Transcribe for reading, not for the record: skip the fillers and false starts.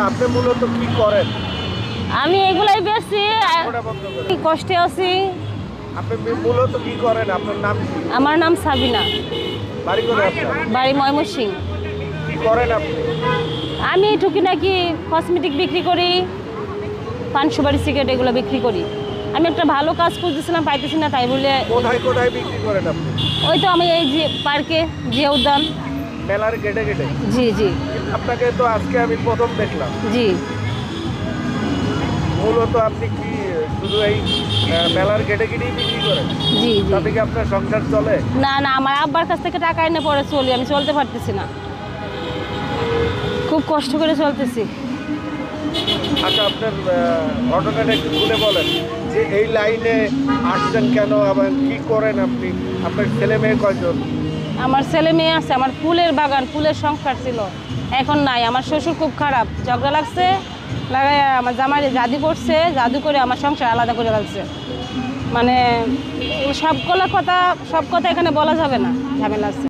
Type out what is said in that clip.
আপনি মূলত কি করেন? আমি এগুলাই বেশি কষ্টে আছি। আপনি মূলত কি করেন? আপনার নাম কি? আমার নাম সাবিনা। বাড়ি কোথায় আপনার? বাড়ি ময়মনসিংহ। কি করেন আপনি? আমি টুকিটাকি কসমেটিক বিক্রি করি, পান সুপারি সিগারেট এগুলো বিক্রি করি। আমি একটা ভালো কাজ খুঁজতেছিলাম, পাইতেছি না, তাই বলে। কোথায় কোথায় বিক্রি করেন আপনি? ওই তো আমি এই যে পার্কে, জিয়া উদ্যান, মেলার গেটে গেটে? জি জি। আপনাকে তো আজকে আমি প্রথম দেখলাম। জি। মূলত আপনি কি শুধু এই মেলার গেটে গেটেই বিক্রি করেন? জি জি। তাতে কি আপনার সংসার চলে? না না, আমার আব্বার কাছ থেকে টাকা এনে পরে চলি, আমি চলতে পারতেছি না, খুব কষ্ট করে চলতেছি। আচ্ছা, আপনার ঘটনাটা একটু খুলে বলেন যে এই লাইনে আসছেন কেন, আবার কি করেন আপনি? আপনার ছেলে মেয়ে কয়জন? আমার ছেলে মেয়ে আছে, আমার ফুলের বাগান, ফুলের সংসার ছিল, এখন নাই। আমার শ্বশুর খুব খারাপ, ঝগড়া লাগছে, লাগাই আমার জামাই জাদু করছে, জাদু করে আমার সংসার আলাদা করে লাগছে। মানে সব কথা এখানে বলা যাবে না, ঝামেলা আছে।